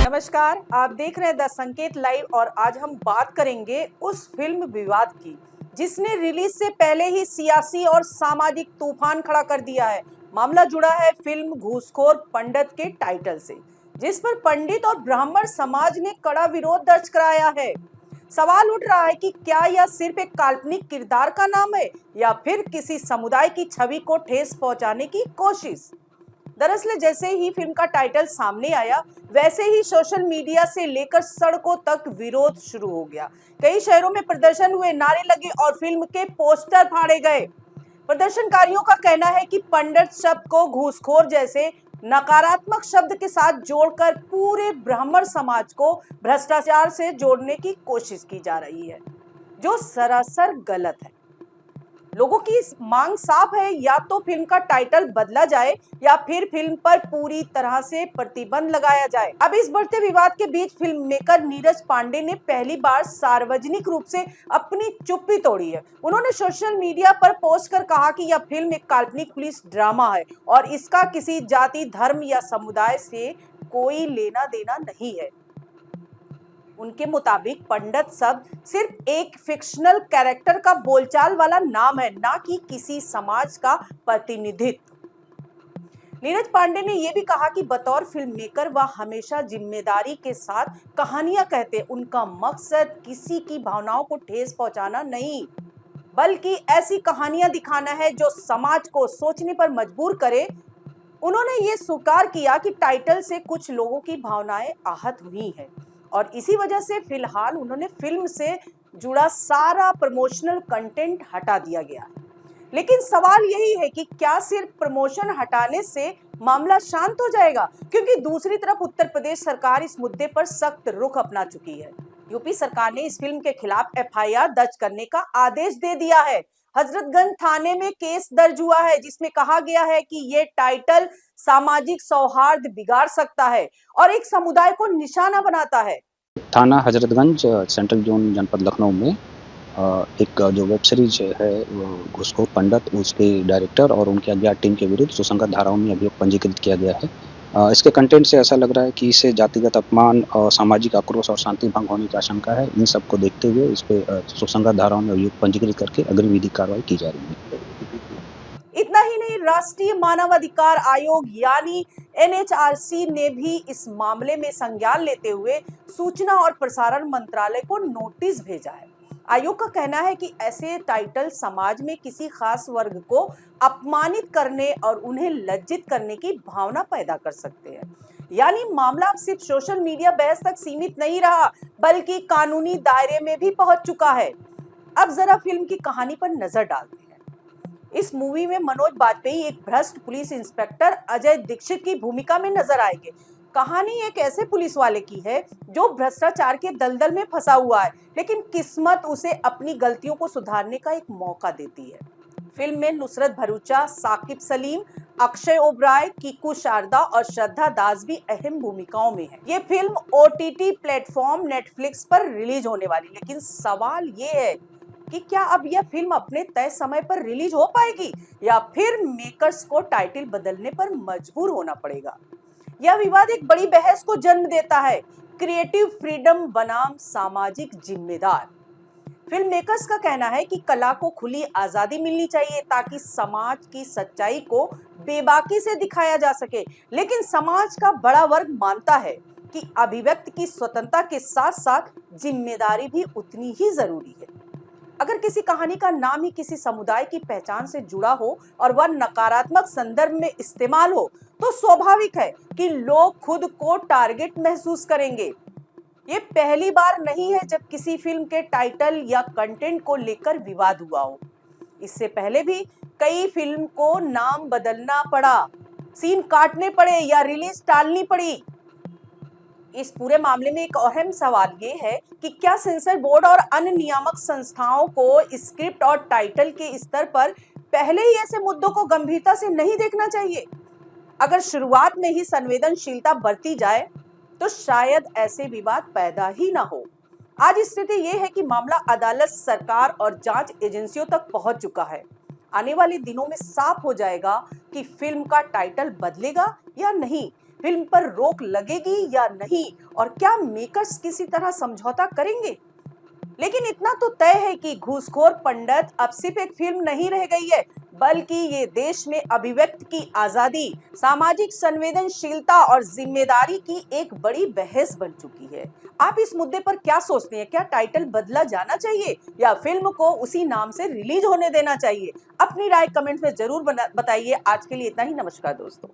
नमस्कार, आप देख रहे हैं द संकेत लाइव और आज हम बात करेंगे उस फिल्म विवाद की जिसने रिलीज से पहले ही सियासी और सामाजिक तूफान खड़ा कर दिया है। मामला जुड़ा है फिल्म घूसखोर पंडित के टाइटल से, जिस पर पंडित और ब्राह्मण समाज ने कड़ा विरोध दर्ज कराया है। सवाल उठ रहा है कि क्या यह सिर्फ एक काल्पनिक किरदार का नाम है या फिर किसी समुदाय की छवि को ठेस पहुंचाने की कोशिश। दरअसल जैसे ही फिल्म का टाइटल सामने आया, वैसे ही सोशल मीडिया से लेकर सड़कों तक विरोध शुरू हो गया। कई शहरों में प्रदर्शन हुए, नारे लगे और फिल्म के पोस्टर फाड़े गए। प्रदर्शनकारियों का कहना है कि पंडित शब्द को घूसखोर जैसे नकारात्मक शब्द के साथ जोड़कर पूरे ब्राह्मण समाज को भ्रष्टाचार से जोड़ने की कोशिश की जा रही है, जो सरासर गलत है। लोगों की मांग साफ है, या तो फिल्म का टाइटल बदला जाए या फिर फिल्म पर पूरी तरह से प्रतिबंध लगाया जाए। अब इस बढ़ते विवाद के बीच फिल्म मेकर नीरज पांडे ने पहली बार सार्वजनिक रूप से अपनी चुप्पी तोड़ी है। उन्होंने सोशल मीडिया पर पोस्ट कर कहा कि यह फिल्म एक काल्पनिक पुलिस ड्रामा है और इसका किसी जाति, धर्म या समुदाय से कोई लेना देना नहीं है। उनके मुताबिक पंडित शब्द सिर्फ एक फिक्शनल कैरेक्टर का बोलचाल वाला नाम है, ना कि किसी समाज का प्रतिनिधित्व। नीरज पांडे ने यह भी कहा कि बतौर फिल्म मेकर वह हमेशा जिम्मेदारी के साथ कहानियां कहते। उनका मकसद किसी की भावनाओं को ठेस पहुंचाना नहीं, बल्कि ऐसी कहानियां दिखाना है जो समाज को सोचने पर मजबूर करे। उन्होंने ये स्वीकार किया कि टाइटल से कुछ लोगों की भावनाएं आहत हुई हैं और इसी वजह से फिलहाल उन्होंने फिल्म से जुड़ा सारा प्रमोशनल कंटेंट हटा दिया गया। लेकिन सवाल यही है कि क्या सिर्फ प्रमोशन हटाने से मामला शांत हो जाएगा, क्योंकि दूसरी तरफ उत्तर प्रदेश सरकार इस मुद्दे पर सख्त रुख अपना चुकी है। यूपी सरकार ने इस फिल्म के खिलाफ एफआईआर दर्ज करने का आदेश दे दिया है। हजरतगंज थाने में केस दर्ज हुआ है जिसमें कहा गया है कि ये टाइटल सामाजिक सौहार्द बिगाड़ सकता है और एक समुदाय को निशाना बनाता है। थाना हजरतगंज सेंट्रल जोन जनपद लखनऊ में एक जो वेब सीरीज है घूसखोर पंडित, उसके डायरेक्टर और उनकी अज्ञात टीम के विरुद्ध सुसंगत धाराओं में अभियोग पंजीकृत किया गया है। इसके कंटेंट से ऐसा लग रहा है कि इससे जातिगत अपमान और सामाजिक आक्रोश और शांति भंग होने की आशंका है। इन सबको देखते हुए इस पे सुसंगत धाराओं में अभियोग पंजीकृत करके अग्रिम विधिक कार्रवाई की जा रही है। इतना ही नहीं, राष्ट्रीय मानवाधिकार आयोग यानी एनएचआरसी ने भी इस मामले में संज्ञान लेते हुए सूचना और प्रसारण मंत्रालय को नोटिस भेजा है। आयोग का कहना है कि ऐसे टाइटल समाज में किसी खास वर्ग को अपमानित करने और उन्हें लज्जित करने की भावना पैदा कर सकते हैं। यानी मामला अब सिर्फ सोशल मीडिया बहस तक सीमित नहीं रहा, बल्कि कानूनी दायरे में भी पहुंच चुका है। अब जरा फिल्म की कहानी पर नजर डालते हैं। इस मूवी में मनोज बाजपेयी एक भ्रष्ट पुलिस इंस्पेक्टर अजय दीक्षित की भूमिका में नजर आएंगे। कहानी एक ऐसे पुलिस वाले की है जो भ्रष्टाचार के दलदल में फंसा हुआ है, लेकिन किस्मत उसे अपनी गलतियों को सुधारने का एक मौका देती है। फिल्म में नुसरत भरूचा, साकिब सलीम, अक्षय ओबराय, कीकू शारदा और श्रद्धा दास भी अहम भूमिकाओं में है। ये फिल्म ओटीटी प्लेटफॉर्म नेटफ्लिक्स पर रिलीज होने वाली, लेकिन सवाल ये है कि क्या अब यह फिल्म अपने तय समय पर रिलीज हो पाएगी या फिर मेकर्स को टाइटल बदलने पर मजबूर होना पड़ेगा। यह विवाद एक बड़ी बहस को जन्म देता है, क्रिएटिव फ्रीडम बनाम सामाजिक जिम्मेदार। फिल्म मेकर्स का कहना है कि कला को खुली आजादी मिलनी चाहिए ताकि समाज की सच्चाई को बेबाकी से दिखाया जा सके, लेकिन समाज का बड़ा वर्ग मानता है कि अभिव्यक्ति की स्वतंत्रता के साथ साथ जिम्मेदारी भी उतनी ही जरूरी है। अगर किसी कहानी का नाम ही किसी समुदाय की पहचान से जुड़ा हो और वह नकारात्मक संदर्भ में इस्तेमाल हो, तो स्वाभाविक है कि लोग खुद को टारगेट महसूस करेंगे। ये पहली बार नहीं है जब किसी फिल्म के टाइटल या कंटेंट को लेकर विवाद हुआ हो। इससे पहले भी कई फिल्म को नाम बदलना पड़ा, सीन काटने पड़े या रिलीज टालनी पड़ी। इस पूरे मामले में एक अहम सवाल ये है कि क्या सेंसर बोर्ड और अन्य नियामक संस्थाओं को स्क्रिप्ट और टाइटल के स्तर पर पहले ही ऐसे मुद्दों को गंभीरता से नहीं देखना चाहिए? अगर शुरुआत में ही संवेदनशीलता बरती जाए तो शायद ऐसे विवाद पैदा ही ना हो। आज स्थिति ये है कि मामला अदालत, सरकार और जांच एजेंसियों तक पहुंच चुका है। आने वाले दिनों में साफ हो जाएगा कि फिल्म का टाइटल बदलेगा या नहीं, फिल्म पर रोक लगेगी या नहीं, और क्या मेकर्स किसी तरह समझौता करेंगे। लेकिन इतना तो तय है कि घूसखोर पंडित अब सिर्फ एक फिल्म नहीं रह गई है, बल्कि ये देश में अभिव्यक्ति की आजादी, सामाजिक संवेदनशीलता और जिम्मेदारी की एक बड़ी बहस बन चुकी है। आप इस मुद्दे पर क्या सोचते हैं? क्या टाइटल बदला जाना चाहिए या फिल्म को उसी नाम से रिलीज होने देना चाहिए? अपनी राय कमेंट में जरूर बताइए। आज के लिए इतना ही। नमस्कार दोस्तों।